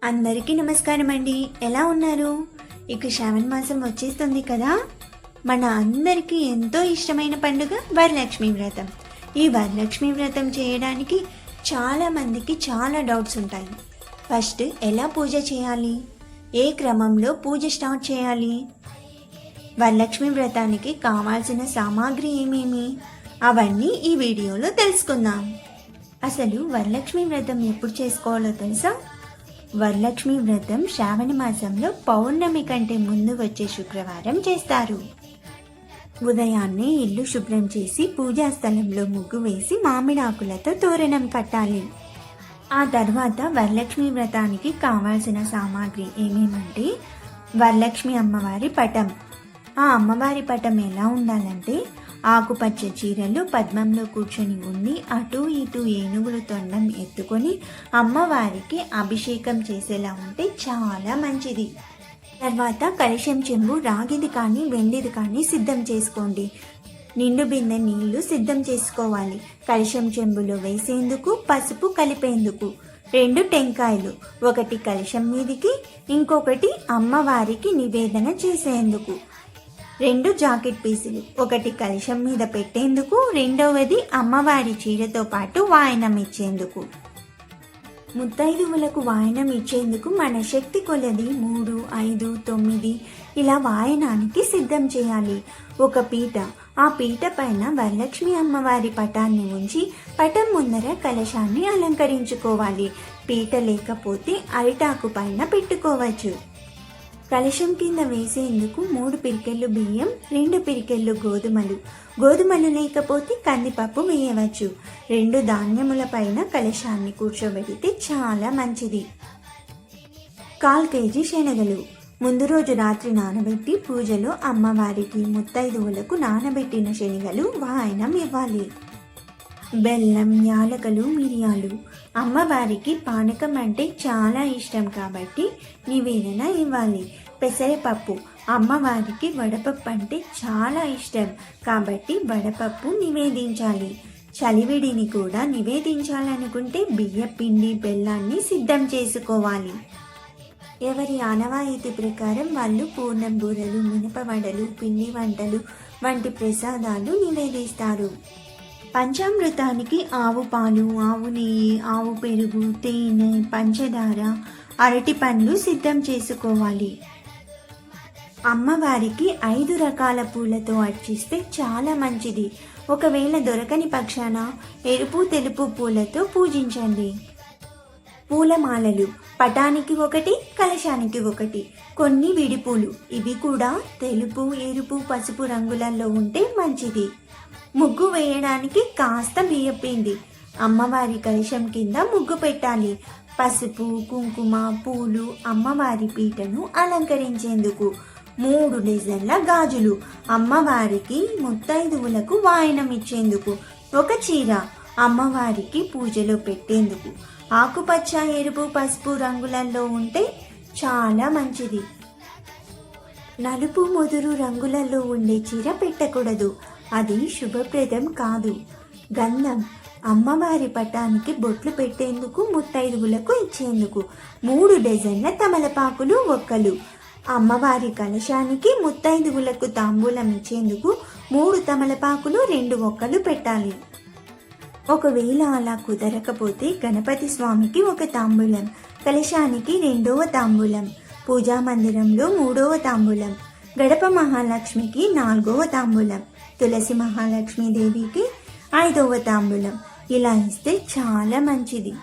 అందరికీ నమస్కారం అండి. ఎలా ఉన్నారు? ఇక శ్రావణ మాసం వచ్చేస్తుంది కదా. మన అందరికీ ఎంతో ఇష్టమైన పండుగ వరలక్ష్మి వ్రతం. ఈ వరలక్ష్మి వ్రతం చేయడానికి చాలా మందికి చాలా డౌట్స్ ఉంటాయి. ఫస్ట్ ఎలా పూజ చేయాలి, ఏ క్రమంలో పూజ స్టార్ట్ చేయాలి, వరలక్ష్మి వ్రతానికి కావాల్సిన సామాగ్రి ఏమేమి, అవన్నీ ఈ వీడియోలో తెలుసుకుందాం. అసలు వరలక్ష్మి వ్రతం ఎప్పుడు చేసుకోవాలో తెలుసా? వరలక్ష్మి వ్రతం శ్రావణ మాసంలో పౌర్ణమి కంటే ముందు వచ్చే శుక్రవారం చేస్తారు. ఉదయాన్నే ఇల్లు శుభ్రం చేసి పూజా స్థలంలో ముగ్గు వేసి మామిడాకులతో తోరణం కట్టాలి. ఆ తర్వాత వరలక్ష్మి వ్రతానికి కావాల్సిన సామాగ్రి ఏమేమంటే వరలక్ష్మి అమ్మవారి పటం. ఆ అమ్మవారి పటం ఎలా ఉండాలంటే ఆకుపచ్చ చీరలు పద్మంలో కూర్చొని ఉండి అటు ఇటు ఏనుగులు తొండం ఎత్తుకొని అమ్మవారికి అభిషేకం చేసేలా ఉంటే చాలా మంచిది. తర్వాత కలశం చెంబు రాగిది కానీ వెండిది కానీ సిద్ధం చేసుకోండి. నిండు బిందె నీళ్లు సిద్ధం చేసుకోవాలి. కలశం చెంబులో వేసేందుకు పసుపు కలిపేందుకు 2 టెంకాయలు, ఒకటి కలశం మీదికి ఇంకొకటి అమ్మవారికి నివేదన చేసేందుకు, 2 జాకెట్ పీసులు, ఒకటి కలశం మీద పెట్టేందుకు, రెండవది అమ్మవారి చీరతో పాటు వాయనం ఇచ్చేందుకు. ముత్తైదువులకు వాయనం ఇచ్చేందుకు మన శక్తి కొలది 3, 5, 9 ఇలా వాయనానికి సిద్ధం చేయాలి. ఒక పీట, ఆ పీట పైన వరలక్ష్మి అమ్మవారి పటాన్ని ఉంచి పటం ముందర కలశాన్ని అలంకరించుకోవాలి. పీట లేకపోతే అరిటాకు పైన పెట్టుకోవచ్చు. కలశం కింద వేసేందుకు 3 పిరికెళ్ళు బియ్యం, 2 పిరికెళ్ళు గోధుమలు లేకపోతే కందిపప్పు వేయవచ్చు. 2 ధాన్యముల పైన కలశాన్ని కూర్చోబెడితే చాలా మంచిది. 1/4 కేజీ శనగలు ముందు రోజు రాత్రి నానబెట్టి పూజలో అమ్మవారికి ముత్తైదువులకు నానబెట్టిన శనగలు వాయనం ఇవ్వాలి. బెల్లం, యాలకులు, మిరియాలు. అమ్మవారికి పానకం అంటే చాలా ఇష్టం కాబట్టి నివేదన ఇవ్వాలి. పెసరపప్పు, అమ్మవారికి వడపప్పు అంటే చాలా ఇష్టం కాబట్టి వడపప్పు నివేదించాలి. చలివిడిని కూడా నివేదించాలనుకుంటే బియ్యపిండి, బెల్లాన్ని సిద్ధం చేసుకోవాలి. ఎవరి ఆనవాయితీ ప్రకారం వాళ్ళు పూర్ణం బూరలు, మినపవడలు, పిండి వంటలు వంటి ప్రసాదాలు నివేదిస్తారు. పంచామృతానికి ఆవు పాలు, ఆవు నెయ్యి, ఆవు పెరుగు, తేనె, పంచదార, అరటి పండ్లు సిద్ధం చేసుకోవాలి. అమ్మవారికి 5 రకాల పూలతో అర్చిస్తే చాలా మంచిది. ఒకవేళ దొరకని పక్షాన ఎరుపు, తెలుపు పూలతో పూజించండి. పూలమాలలు పటానికి 1, కలశానికి 1, కొన్ని విడిపూలు, ఇవి కూడా తెలుపు, ఎరుపు, పసుపు రంగులలో ఉంటే మంచిది. ముగ్గు వేయడానికి కాస్త బియ్యపిండి, అమ్మవారి కలశం కింద ముగ్గు పెట్టాలి. పసుపు, కుంకుమ, పూలు, అమ్మవారి పీటను అలంకరించేందుకు 3 డజన్ల గాజులు, అమ్మవారికి ముత్తైదువులకు వాయనం ఇచ్చేందుకు 1 చీర, అమ్మవారికి పూజలో పెట్టేందుకు. ఆకుపచ్చ, ఎరుపు, పసుపు రంగులలో ఉంటే చాలా మంచిది. నలుపు, ముదురు రంగులలో ఉండే చీర పెట్టకూడదు, అది శుభప్రదం కాదు. గంధం, అమ్మవారి పటానికి బొట్లు పెట్టేందుకు, ముత్తైదువులకు ఇచ్చేందుకు. 3 డజన్ల తమలపాకులు, ఒక్కలు, అమ్మవారి కలశానికి ముత్తైదువులకు తాంబూలం ఇచ్చేందుకు 3 తమలపాకులు, 2 ఒక్కలు పెట్టాలి. ఒకవేళ అలా కుదరకపోతే గణపతి స్వామికి 1 తాంబూలం, కలశానికి 2వ తాంబూలం, పూజా మందిరంలో 3వ తాంబూలం, గడప మహాలక్ష్మికి 4వ తాంబూలం, తులసి మహాలక్ష్మీదేవికి 5వ తాంబూలం ఇలా ఇస్తే చాలా మంచిది.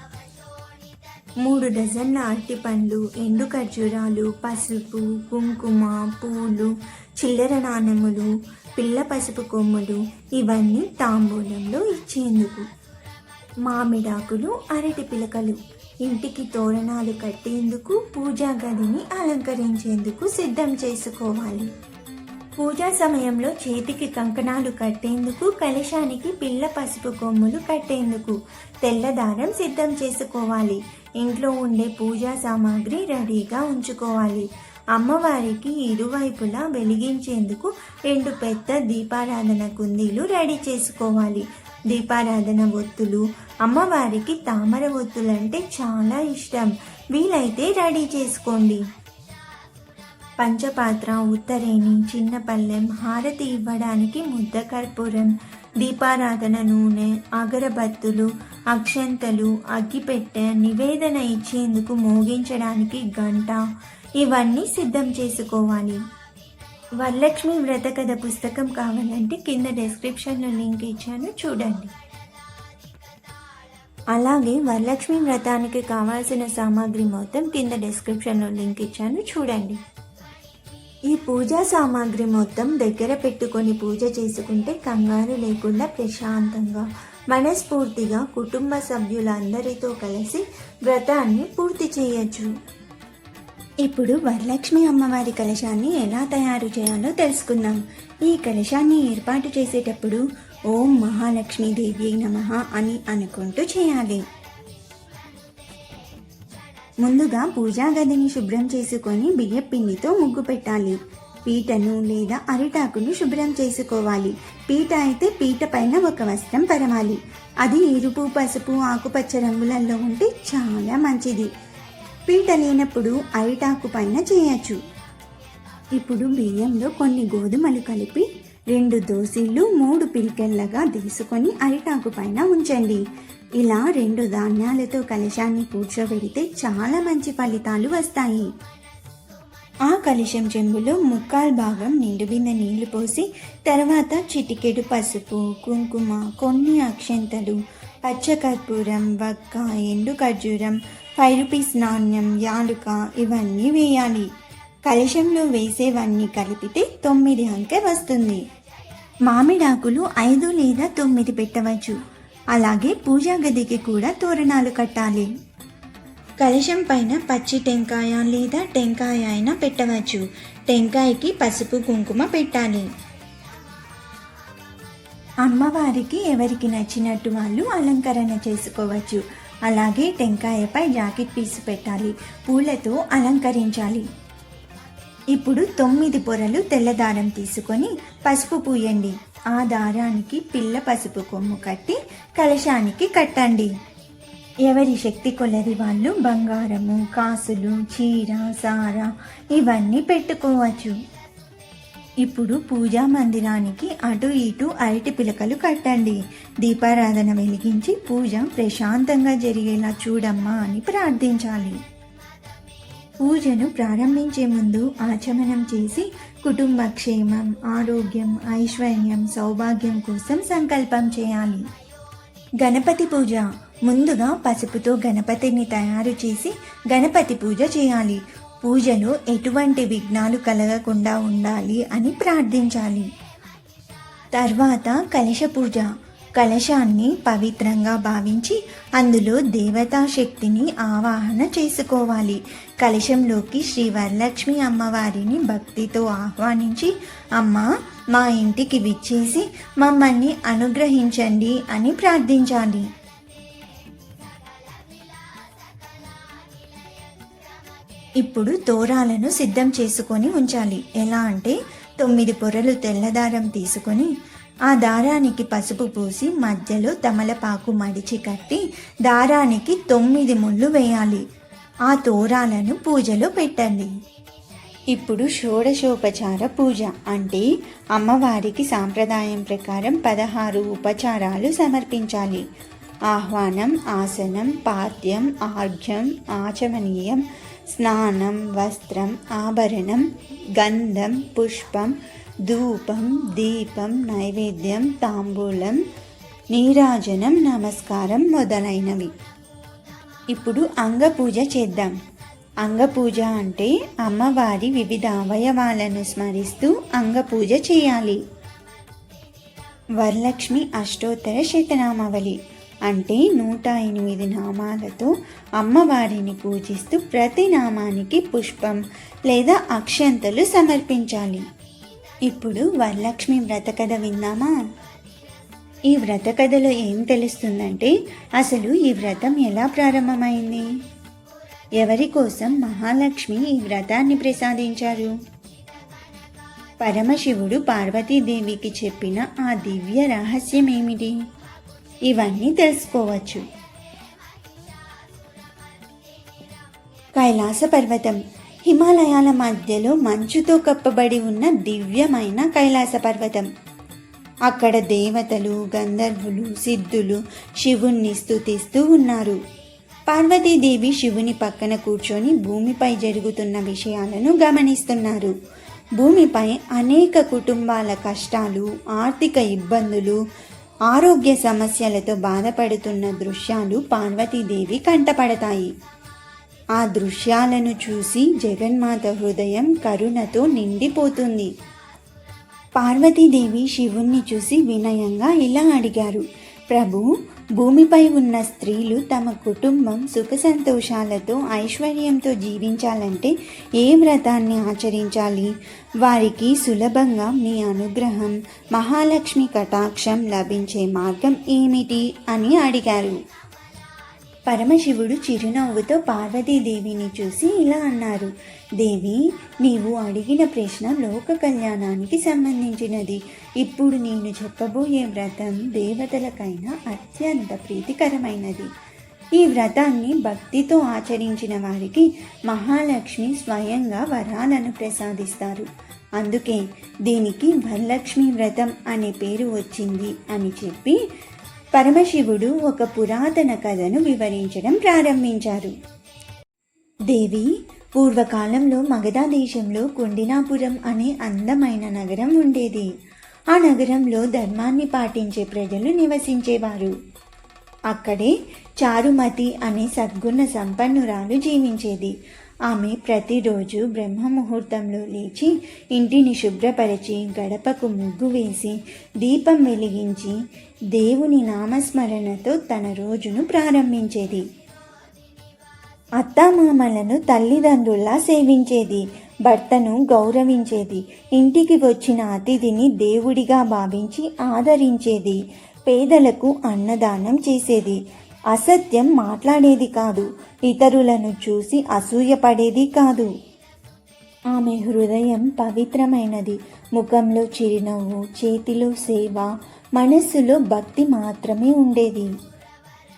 3 డజన్ల అరటిపండ్లు, ఎండు ఖర్జూరాలు, పసుపు, కుంకుమ, పూలు, చిల్లర నాణెములు, పిల్ల పసుపు కొమ్ములు ఇవన్నీ తాంబూలంలో ఇచ్చేందుకు. మామిడాకులు, అరటి పిలకలు ఇంటికి తోరణాలు కట్టేందుకు, పూజా గదిని అలంకరించేందుకు సిద్ధం చేసుకోవాలి. పూజా సమయంలో చేతికి కంకణాలు కట్టేందుకు, కలశానికి పిల్ల పసుపు కొమ్ములు కట్టేందుకు తెల్లదారం సిద్ధం చేసుకోవాలి. ఇంట్లో ఉండే పూజా సామాగ్రి రెడీగా ఉంచుకోవాలి. అమ్మవారికి ఇరువైపులా వెలిగించేందుకు 2 పెద్ద దీపారాధన కుందీలు రెడీ చేసుకోవాలి. దీపారాధన ఒత్తులు, అమ్మవారికి తామర ఒత్తులంటే చాలా ఇష్టం. వీలైతే రెడీ చేసుకోండి. పంచపాత్ర, ఉత్తరేణి, చిన్న పళ్ళెం, హారతి ఇవ్వడానికి ముద్ద కర్పూరం, దీపారాధన నూనె, అగరబత్తులు, అక్షంతలు, అగ్గిపెట్టె, నివేదన ఇచ్చేందుకు మోగించడానికి గంట, ఇవన్నీ సిద్ధం చేసుకోవాలి. వరలక్ష్మి వ్రత కథ పుస్తకం కావాలంటే కింద డిస్క్రిప్షన్లో లింక్ ఇచ్చాను, చూడండి. అలాగే వరలక్ష్మి వ్రతానికి కావాల్సిన సామాగ్రి మొత్తం కింద డిస్క్రిప్షన్లో లింక్ ఇచ్చాను, చూడండి. ఈ పూజా సామాగ్రి మొత్తం దగ్గర పెట్టుకొని పూజ చేసుకుంటే కంగారు లేకుండా ప్రశాంతంగా మనస్ఫూర్తిగా కుటుంబ సభ్యులందరితో కలిసి వ్రతాన్ని పూర్తి చేయొచ్చు. ఇప్పుడు వరలక్ష్మి అమ్మవారి కలశాన్ని ఎలా తయారు చేయాలో తెలుసుకుందాం. ఈ కలశాన్ని ఏర్పాటు చేసేటప్పుడు ఓం మహాలక్ష్మీదేవి నమః అని అనుకుంటూ చేయాలి. ముందుగా పూజా గదిని శుభ్రం చేసుకొని బియ్యపిండితో ముగ్గు పెట్టాలి. పీటను లేదా అరిటాకును శుభ్రం చేసుకోవాలి. పీట అయితే పీట పైన ఒక వస్త్రం పరవాలి. అది ఎరుపు, పసుపు, ఆకుపచ్చ రంగులలో ఉంటే చాలా మంచిది. పీట లేనప్పుడు అరిటాకు పైన చేయొచ్చు. ఇప్పుడు బియ్యంలో కొన్ని గోధుమలు కలిపి 2 దోసిళ్ళు 3 పిరికెళ్ళగా తీసుకొని అరిటాకు పైన ఉంచండి. ఇలా 2 ధాన్యాలతో కలశాన్ని కూర్చోబెడితే చాలా మంచి ఫలితాలు వస్తాయి. ఆ కలశం చెంబులో 3/4 భాగం నిండు బిందె నీళ్లు పోసి తర్వాత చిటికెడు పసుపు, కుంకుమ, కొన్ని అక్షంతలు, పచ్చకర్పూరం, వక్క, ఎండు ఖర్జూరం, 5 రూపీస్ నాణ్యం, యాలుక ఇవన్నీ వేయాలి. కలశంలో వేసేవన్నీ కలిపితే 9 అంకె వస్తుంది. మామిడాకులు 5 లేదా 9 పెట్టవచ్చు. అలాగే పూజా గదికి కూడా తోరణాలు కట్టాలి. కలశం పైన పచ్చి టెంకాయ లేదా టెంకాయ అయినా పెట్టవచ్చు. టెంకాయకి పసుపు, కుంకుమ పెట్టాలి. అమ్మవారికి ఎవరికి నచ్చినట్టు వాళ్ళు అలంకరణ చేసుకోవచ్చు. అలాగే టెంకాయపై జాకెట్ పీసు పెట్టాలి. పూలతో అలంకరించాలి. ఇప్పుడు 9 పొరలు తెల్లదారం తీసుకొని పసుపు పూయండి. ఆ దారానికి పిల్ల పసుపు కొమ్ము కట్టి కలశానికి కట్టండి. ఎవరి శక్తి కొలది వాళ్ళు బంగారము, కాసులు, చీర, సార ఇవన్నీ పెట్టుకోవచ్చు. ఇప్పుడు పూజా మందిరానికి అటు ఇటు అరటి పిలకలు కట్టండి. దీపారాధన వెలిగించి పూజ ప్రశాంతంగా జరిగేలా చూడమ్మా అని ప్రార్థించాలి. పూజను ప్రారంభించే ముందు ఆచమనం చేసి కుటుంబ క్షేమం, ఆరోగ్యం, ఐశ్వర్యం, సౌభాగ్యం కోసం సంకల్పం చేయాలి. గణపతి పూజ. ముందుగా పసుపుతో గణపతిని తయారు చేసి గణపతి పూజ చేయాలి. పూజలో ఎటువంటి విఘ్నాలు కలగకుండా ఉండాలి అని ప్రార్థించాలి. తర్వాత కలశ పూజ. కలశాన్ని పవిత్రంగా భావించి అందులో దేవతా శక్తిని ఆవాహన చేసుకోవాలి. కలశంలోకి శ్రీ వరలక్ష్మి అమ్మవారిని భక్తితో ఆహ్వానించి, అమ్మ మా ఇంటికి విచ్చేసి మమ్మల్ని అనుగ్రహించండి అని ప్రార్థించాలి. ఇప్పుడు తోరాలను సిద్ధం చేసుకొని ఉంచాలి. ఎలా అంటే 9 పొరలు తెల్లదారం తీసుకొని ఆ దారానికి పసుపు పూసి మధ్యలో తమలపాకు మడిచి కట్టి దారానికి 9 ముళ్ళు వేయాలి. ఆ తోరాలను పూజలో పెట్టండి. ఇప్పుడు షోడశోపచార పూజ అంటే అమ్మవారికి సాంప్రదాయం ప్రకారం 16 ఉపచారాలు సమర్పించాలి. ఆహ్వానం, ఆసనం, పాద్యం, ఆర్ఘ్యం, ఆచమనీయం, స్నానం, వస్త్రం, ఆభరణం, గంధం, పుష్పం, ధూపం, దీపం, నైవేద్యం, తాంబూలం, నీరాజనం, నమస్కారం మొదలైనవి. ఇప్పుడు అంగపూజ చేద్దాం. అంగపూజ అంటే అమ్మవారి వివిధ అవయవాలను స్మరిస్తూ అంగపూజ చేయాలి. వరలక్ష్మి అష్టోత్తర శతనామావళి అంటే 108 నామాలతో అమ్మవారిని పూజిస్తూ ప్రతి నామానికి పుష్పం లేదా అక్షంతలు సమర్పించాలి. ఇప్పుడు వరలక్ష్మి వ్రత కథ విందామా? ఈ వ్రత కథలో ఏం తెలుస్తుందంటే అసలు ఈ వ్రతం ఎలా ప్రారంభమైంది, ఎవరి కోసం మహాలక్ష్మి ఈ వ్రతాన్ని ప్రసాదించారు, పరమశివుడు పార్వతీదేవికి చెప్పిన ఆ దివ్య రహస్యం ఏమిటి, ఇవన్నీ తెలుసుకోవచ్చు. కైలాస పర్వతం హిమాలయాల మధ్యలో మంచుతో కప్పబడి ఉన్న దివ్యమైన కైలాస పర్వతం. అక్కడ దేవతలు, గంధర్వులు, సిద్ధులు శివుణ్ణి స్తుతిస్తూ ఉన్నారు. పార్వతీదేవి శివుని పక్కన కూర్చొని భూమిపై జరుగుతున్న విషయాలను గమనిస్తున్నారు. భూమిపై అనేక కుటుంబాల కష్టాలు, ఆర్థిక ఇబ్బందులు, ఆరోగ్య సమస్యలతో బాధపడుతున్న దృశ్యాలు పార్వతీదేవి కంటపడతాయి. ఆ దృశ్యాలను చూసి జగన్మాత హృదయం కరుణతో నిండిపోతుంది. పార్వతీదేవి శివుణ్ణి చూసి వినయంగా ఇలా అడిగారు, ప్రభు, భూమిపై ఉన్న స్త్రీలు తమ కుటుంబం సుఖ సంతోషాలతో ఐశ్వర్యంతో జీవించాలంటే ఏ వ్రతాన్ని ఆచరించాలి? వారికి సులభంగా మీ అనుగ్రహం, మహాలక్ష్మి కటాక్షం లభించే మార్గం ఏమిటి అని అడిగారు. పరమశివుడు చిరునవ్వుతో పార్వతీదేవిని చూసి ఇలా అన్నారు, దేవి, నీవు అడిగిన ప్రశ్న లోక కళ్యాణానికి సంబంధించినది. ఇప్పుడు నేను చెప్పబోయే వ్రతం దేవతలకైనా అత్యంత ప్రీతికరమైనది. ఈ వ్రతాన్ని భక్తితో ఆచరించిన వారికి మహాలక్ష్మి స్వయంగా వరాలను ప్రసాదిస్తారు. అందుకే దీనికి వరలక్ష్మి వ్రతం అనే పేరు వచ్చింది అని చెప్పి పరమశివుడు ఒక పురాతన కథను వివరించడం ప్రారంభించారు. దేవి, పూర్వకాలంలో మగధ దేశంలో కుండినాపురం అనే అందమైన నగరం ఉండేది. ఆ నగరంలో ధర్మాన్ని పాటించే ప్రజలు నివసించేవారు. అక్కడే చారుమతి అనే సద్గుణ సంపన్నురాలు జీవించేది. ఆమె ప్రతిరోజు బ్రహ్మ ముహూర్తంలో లేచి ఇంటిని శుభ్రపరిచి గడపకు ముగ్గు వేసి దీపం వెలిగించి దేవుని నామస్మరణతో తన రోజును ప్రారంభించేది. అత్తామామలను తల్లిదండ్రుల్లా సేవించేది, భర్తను గౌరవించేది, ఇంటికి వచ్చిన అతిథిని దేవుడిగా భావించి ఆదరించేది, పేదలకు అన్నదానం చేసేది, అసత్యం మాట్లాడేది కాదు, ఇతరులను చూసి అసూయపడేది కాదు. ఆమె హృదయం పవిత్రమైనది. ముఖంలో చిరునవ్వు, చేతిలో సేవ, మనస్సులో భక్తి మాత్రమే ఉండేది.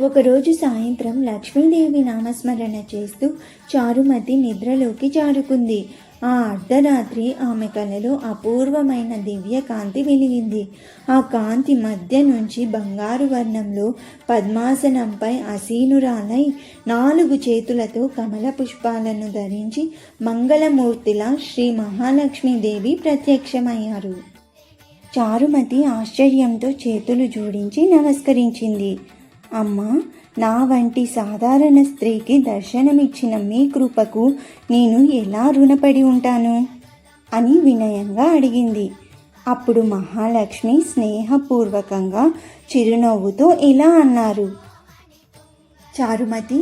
ఒకరోజు సాయంత్రం లక్ష్మీదేవి నామస్మరణ చేస్తూ చారుమతి నిద్రలోకి జారుకుంది. ఆ అర్ధరాత్రి ఆమె కలలో అపూర్వమైన దివ్య కాంతి వెలిగింది. ఆ కాంతి మధ్య నుంచి బంగారు వర్ణంలో పద్మాసనంపై ఆసీనురాలై 4 చేతులతో కమల పుష్పాలను ధరించి మంగళమూర్తిలా శ్రీ మహాలక్ష్మీదేవి ప్రత్యక్షమయ్యారు. చారుమతి ఆశ్చర్యంతో చేతులు జోడించి నమస్కరించింది. అమ్మా, నా వంటి సాధారణ స్త్రీకి దర్శనమిచ్చిన మీ కృపకు నేను ఎలా రుణపడి ఉంటాను అని వినయంగా అడిగింది. అప్పుడు మహాలక్ష్మి స్నేహపూర్వకంగా చిరునవ్వుతో ఇలా అన్నారు, చారుమతి,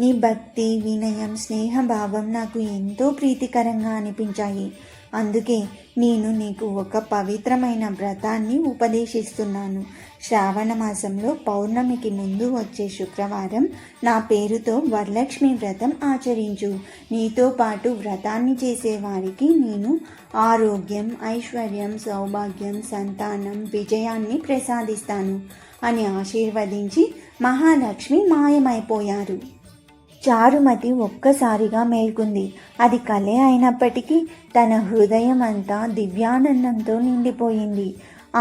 నీ భక్తి, వినయం, స్నేహభావం నాకు ఎంతో ప్రీతికరంగా అనిపించాయి. అందుకే నేను నీకు ఒక పవిత్రమైన వ్రతాన్ని ఉపదేశిస్తున్నాను. శ్రావణ మాసంలో పౌర్ణమికి ముందు వచ్చే శుక్రవారం నా పేరుతో వరలక్ష్మి వ్రతం ఆచరించు. నీతో పాటు వ్రతాన్ని చేసేవారికి నేను ఆరోగ్యం, ఐశ్వర్యం, సౌభాగ్యం, సంతానం, విజయాన్ని ప్రసాదిస్తాను అని ఆశీర్వదించి మహాలక్ష్మి మాయమైపోయారు. చారుమతి ఒక్కసారిగా మేల్కొంది. అది కలే అయినప్పటికీ తన హృదయం అంతా దివ్యానందంతో నిండిపోయింది.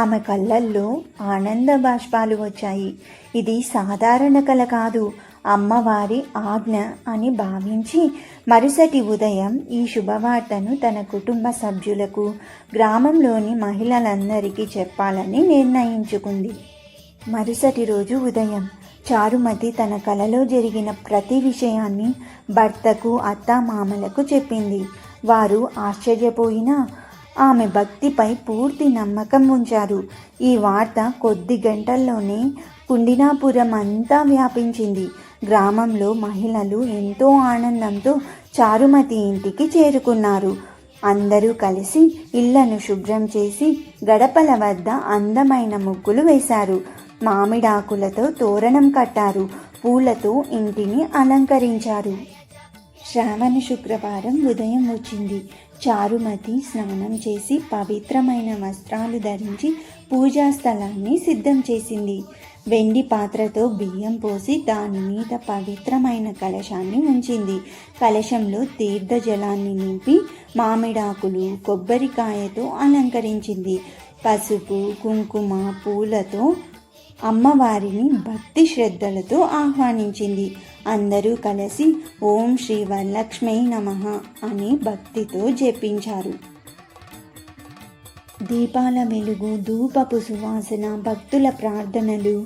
ఆమె కళ్ళల్లో ఆనంద బాష్పాలు వచ్చాయి. ఇది సాధారణ కల కాదు, అమ్మవారి ఆజ్ఞ అని భావించి మరుసటి ఉదయం ఈ శుభవార్తను తన కుటుంబ సభ్యులకు, గ్రామంలోని మహిళలందరికీ చెప్పాలని నిర్ణయించుకుంది. మరుసటి రోజు ఉదయం చారుమతి తన కలలో జరిగిన ప్రతి విషయాన్ని భర్తకు, అత్తామామలకు చెప్పింది. వారు ఆశ్చర్యపోయినా ఆమె భక్తిపై పూర్తి నమ్మకం ఉంచారు. ఈ వార్త కొద్ది గంటల్లోనే కుండినాపురం అంతా వ్యాపించింది. గ్రామంలో మహిళలు ఎంతో ఆనందంతో చారుమతి ఇంటికి చేరుకున్నారు. అందరూ కలిసి ఇళ్లను శుభ్రం చేసి గడపల వద్ద అందమైన ముగ్గులు వేశారు. మామిడాకులతో తోరణం కట్టారు. పూలతో ఇంటిని అలంకరించారు. శ్రావణ శుక్రవారం ఉదయం వచ్చింది. చారుమతి స్నానం చేసి పవిత్రమైన వస్త్రాలు ధరించి పూజా స్థలాన్ని సిద్ధం చేసింది. వెండి పాత్రతో బియ్యం పోసి దాని మీద పవిత్రమైన కలశాన్ని ఉంచింది. కలశంలో తీర్థ జలాన్ని నింపి మామిడాకులు, కొబ్బరికాయతో అలంకరించింది. పసుపు, కుంకుమ, పూలతో అమ్మవారిని భక్తి శ్రద్ధలతో ఆహ్వానించింది. అందరూ కలిసి ఓం శ్రీ వరలక్ష్మీ నమః అని భక్తితో జపించారు. దీపాల వెలుగు, ధూపపు సువాసన, భక్తుల ప్రార్థనలు,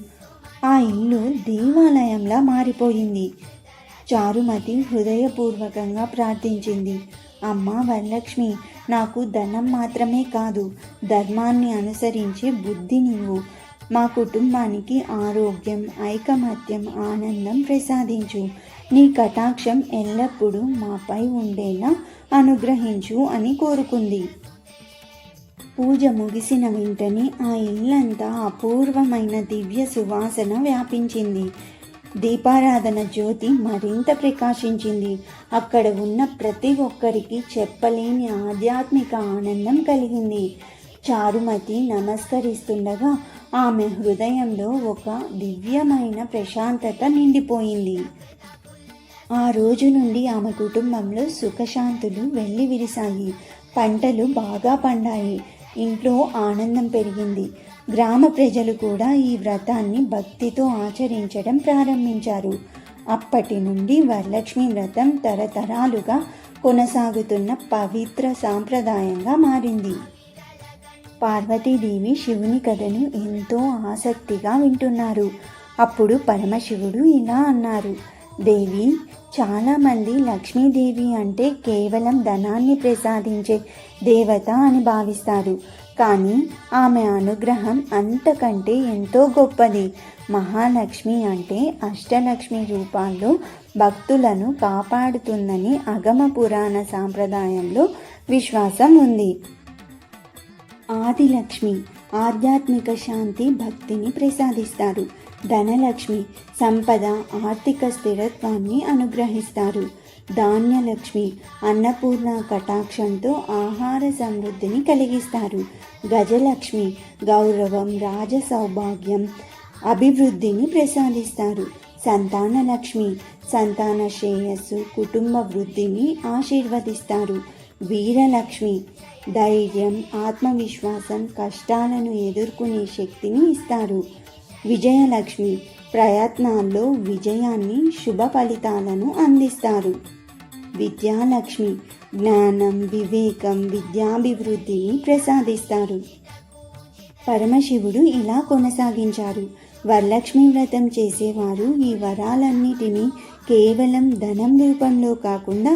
ఆ ఇల్లు దేవాలయంలా మారిపోయింది. చారుమతి హృదయపూర్వకంగా ప్రార్థించింది. అమ్మా వరలక్ష్మి, నాకు ధనం మాత్రమే కాదు, ధర్మాన్ని అనుసరించే బుద్ధినివ్వు. మా కుటుంబానికి ఆరోగ్యం, ఐకమత్యం, ఆనందం ప్రసాదించు. నీ కటాక్షం ఎల్లప్పుడూ మాపై ఉండేలా అనుగ్రహించు అని కోరుకుంది. పూజ ముగిసిన వెంటనే ఆ ఇల్లంతా అపూర్వమైన దివ్య సువాసన వ్యాపించింది. దీపారాధన జ్యోతి మరింత ప్రకాశించింది. అక్కడ ఉన్న ప్రతి ఒక్కరికి చెప్పలేని ఆధ్యాత్మిక ఆనందం కలిగింది. చారుమతి నమస్కరిస్తుండగా ఆమె హృదయంలో ఒక దివ్యమైన ప్రశాంతత నిండిపోయింది. ఆ రోజు నుండి ఆమె కుటుంబంలో సుఖశాంతులు వెల్లివిరిశాయి. పంటలు బాగా పండాయి. ఇంట్లో ఆనందం పెరిగింది. గ్రామ ప్రజలు కూడా ఈ వ్రతాన్ని భక్తితో ఆచరించడం ప్రారంభించారు. అప్పటి నుండి వరలక్ష్మి వ్రతం తరతరాలుగా కొనసాగుతున్న పవిత్ర సాంప్రదాయంగా మారింది. పార్వతీదేవి శివుని కథను ఎంతో ఆసక్తిగా వింటున్నారు. అప్పుడు పరమశివుడు ఇలా అన్నారు, దేవి, చాలామంది లక్ష్మీదేవి అంటే కేవలం ధనాన్ని ప్రసాదించే దేవత అని భావిస్తారు. కానీ ఆమె అనుగ్రహం అంతకంటే ఎంతో గొప్పది. మహాలక్ష్మి అంటే అష్టలక్ష్మి రూపాల్లో భక్తులను కాపాడుతుందని అగమ పురాణ సాంప్రదాయంలో విశ్వాసం ఉంది. ఆదిలక్ష్మి ఆధ్యాత్మిక శాంతి, భక్తిని ప్రసాదిస్తారు. ధనలక్ష్మి సంపద, ఆర్థిక స్థిరత్వాన్ని అనుగ్రహిస్తారు. ధాన్యలక్ష్మి అన్నపూర్ణ కటాక్షంతో ఆహార సమృద్ధిని కలిగిస్తారు. గజలక్ష్మి గౌరవం, రాజ సౌభాగ్యం, అభివృద్ధిని ప్రసాదిస్తారు. సంతానలక్ష్మి సంతాన శ్రేయస్సు, కుటుంబ వృద్ధిని ఆశీర్వదిస్తారు. వీరలక్ష్మి ధైర్యం, ఆత్మవిశ్వాసం, కష్టాలను ఎదుర్కొనే శక్తిని ఇస్తారు. విజయలక్ష్మి ప్రయత్నాల్లో విజయాన్ని, శుభ ఫలితాలను అందిస్తారు. విద్యాలక్ష్మి జ్ఞానం, వివేకం, విద్యాభివృద్ధిని ప్రసాదిస్తారు. పరమశివుడు ఇలా కొనసాగించారు, వరలక్ష్మి వ్రతం చేసేవారు ఈ వరాలన్నిటినీ కేవలం ధనం రూపంలో కాకుండా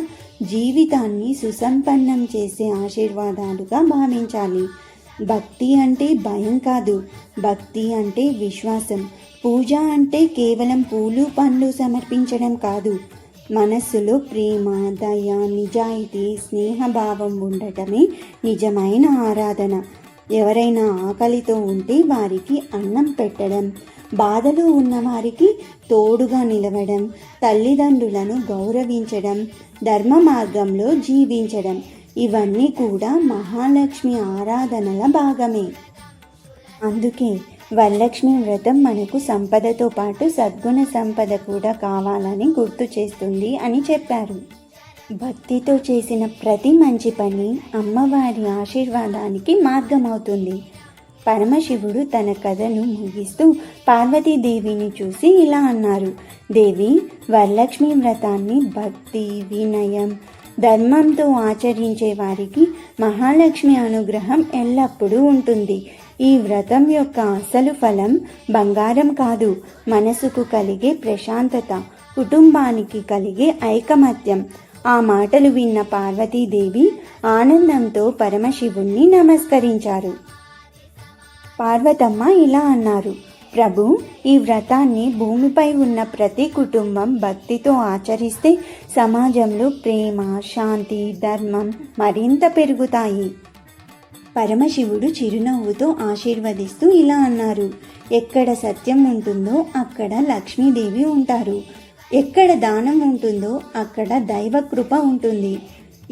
జీవితాన్ని సుసంపన్నం చేసే ఆశీర్వాదాలుగా భావించాలి. భక్తి అంటే భయం కాదు, భక్తి అంటే విశ్వాసం. పూజ అంటే కేవలం పూలు పండ్లు సమర్పించడం కాదు, మనస్సులో ప్రేమ, దయ, నిజాయితీ, స్నేహభావం ఉండటమే నిజమైన ఆరాధన. ఎవరైనా ఆకలితో ఉంటే వారికి అన్నం పెట్టడం, బాధలో ఉన్నవారికి తోడుగా నిలవడం, తల్లిదండ్రులను గౌరవించడం, ధర్మ మార్గంలో జీవించడం, ఇవన్నీ కూడా మహాలక్ష్మి ఆరాధనల భాగమే. అందుకే వరలక్ష్మి వ్రతం మనకు సంపదతో పాటు సద్గుణ సంపద కూడా కావాలని గుర్తు చేస్తుంది అని చెప్పారు. భక్తితో చేసిన ప్రతి మంచి పని అమ్మవారి ఆశీర్వాదానికి మార్గమవుతుంది. పరమశివుడు తన కథను ముగిస్తూ పార్వతీదేవిని చూసి ఇలా అన్నారు, దేవి, వరలక్ష్మి వ్రతాన్ని భక్తి, వినయం, ధర్మంతో ఆచరించే వారికి మహాలక్ష్మి అనుగ్రహం ఎల్లప్పుడూ ఉంటుంది. ఈ వ్రతం యొక్క అసలు ఫలం బంగారం కాదు, మనసుకు కలిగే ప్రశాంతత, కుటుంబానికి కలిగే ఐకమత్యం. ఆ మాటలు విన్న పార్వతీదేవి ఆనందంతో పరమశివుణ్ణి నమస్కరించారు. పార్వతమ్మ ఇలా అన్నారు, ప్రభు, ఈ వ్రతాన్ని భూమిపై ఉన్న ప్రతి కుటుంబం భక్తితో ఆచరిస్తే సమాజంలో ప్రేమ, శాంతి, ధర్మం మరింత పెరుగుతాయి. పరమశివుడు చిరునవ్వుతో ఆశీర్వదిస్తూ ఇలా అన్నారు, ఎక్కడ సత్యం ఉంటుందో అక్కడ లక్ష్మీదేవి ఉంటారు. ఎక్కడ దానం ఉంటుందో అక్కడ దైవకృప ఉంటుంది.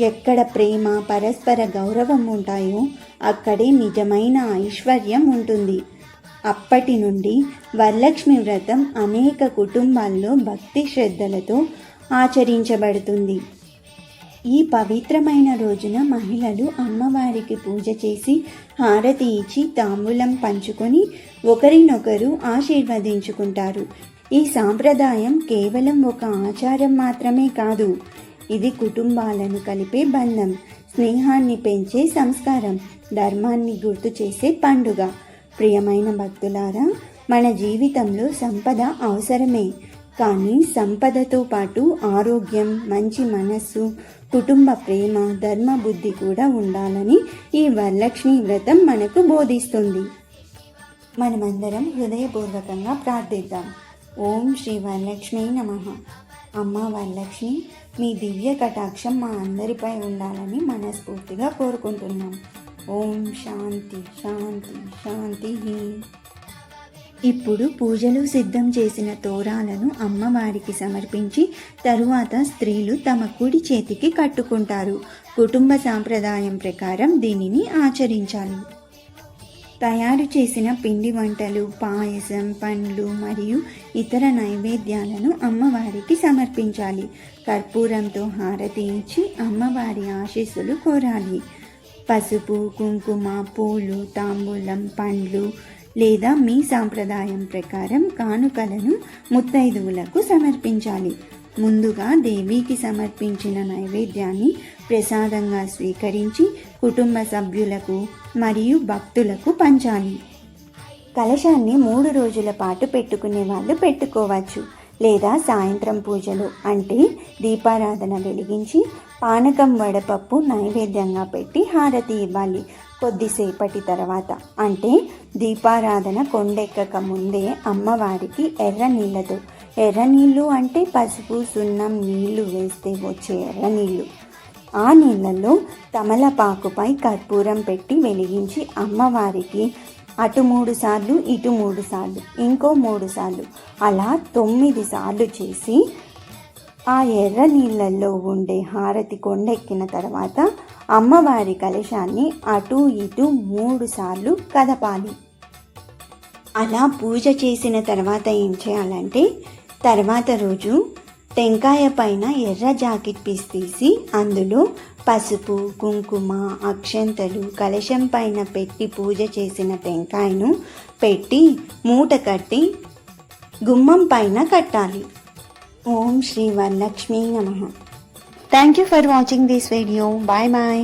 ఎక్కడ ప్రేమ, పరస్పర గౌరవం ఉంటాయో అక్కడే నిజమైన ఐశ్వర్యం ఉంటుంది. అప్పటి నుండి వరలక్ష్మి వ్రతం అనేక కుటుంబాల్లో భక్తి శ్రద్ధలతో ఆచరించబడుతుంది. ఈ పవిత్రమైన రోజున మహిళలు అమ్మవారికి పూజ చేసి హారతి ఇచ్చి తాంబూలం పంచుకొని ఒకరినొకరు ఆశీర్వదించుకుంటారు. ఈ సాంప్రదాయం కేవలం ఒక ఆచారం మాత్రమే కాదు, ఇది కుటుంబాలను కలిపే బంధం, స్నేహాన్ని పెంచే సంస్కారం, ధర్మాన్ని గుర్తు చేసే పండుగ. ప్రియమైన భక్తులారా, మన జీవితంలో సంపద అవసరమే, కానీ సంపదతో పాటు ఆరోగ్యం, మంచి మనస్సు, కుటుంబ ప్రేమ, ధర్మబుద్ధి కూడా ఉండాలని ఈ వరలక్ష్మి వ్రతం మనకు బోధిస్తుంది. మనమందరం హృదయపూర్వకంగా ప్రార్థిద్దాం. ఓం శ్రీ వరలక్ష్మీ నమః. అమ్మ వరలక్ష్మి, మీ దివ్య కటాక్షం మా అందరిపై ఉండాలని మనస్ఫూర్తిగా కోరుకుంటున్నాం. ఓం శాంతి శాంతి శాంతి. ఇప్పుడు పూజలు సిద్ధం చేసిన తోరాలను అమ్మవారికి సమర్పించి తరువాత స్త్రీలు తమ కుడి చేతికి కట్టుకుంటారు. కుటుంబ సాంప్రదాయం ప్రకారం దీనిని ఆచరించాలి. తయారు చేసిన పిండి వంటలు, పాయసం, పండ్లు మరియు ఇతర నైవేద్యాలను అమ్మవారికి సమర్పించాలి. కర్పూరంతో హారతి ఇచ్చి అమ్మవారి ఆశీస్సులు కోరాలి. పసుపు, కుంకుమ, పూలు, తాంబూలం, పండ్లు లేదా మీ సాంప్రదాయం ప్రకారం కానుకలను ముత్తైదువులకు సమర్పించాలి. ముందుగా దేవికి సమర్పించిన నైవేద్యాన్ని ప్రసాదంగా స్వీకరించి కుటుంబ సభ్యులకు మరియు భక్తులకు పంచాలి. కలశాన్ని 3 రోజుల పాటు పెట్టుకునే వాళ్ళు పెట్టుకోవచ్చు, లేదా సాయంత్రం పూజలు అంటే దీపారాధన వెలిగించి పానకం, వడపప్పు నైవేద్యంగా పెట్టి హారతి ఇవ్వాలి. కొద్దిసేపటి తర్వాత అంటే దీపారాధన కొండెక్కక ముందే అమ్మవారికి ఎర్రనీళ్ళు అంటే పసుపు, సున్నం నీళ్లు వేస్తే వచ్చే ఎర్రనీళ్ళు, ఆ నీళ్ళల్లో తమలపాకుపై కర్పూరం పెట్టి వెలిగించి అమ్మవారికి అటు 3 సార్లు, ఇటు 3 సార్లు, ఇంకో 3 సార్లు, అలా 9 సార్లు చేసి ఆ ఎర్ర నీళ్ళల్లో ఉండే హారతి కొండెక్కిన తర్వాత అమ్మవారి కలశాన్ని అటు ఇటు 3 సార్లు కదపాలి. అలా పూజ చేసిన తర్వాత ఏం చేయాలంటే, తర్వాత రోజు టెంకాయ పైన ఎర్ర జాకెట్ పీస్ తీసి అందులో పసుపు, కుంకుమ, అక్షంతలు కలశం పైన పెట్టి పూజ చేసిన టెంకాయను పెట్టి మూట కట్టి గుమ్మం పైన కట్టాలి. ఓం శ్రీ వరలక్ష్మీ నమః. Thank you for watching this video. Bye bye.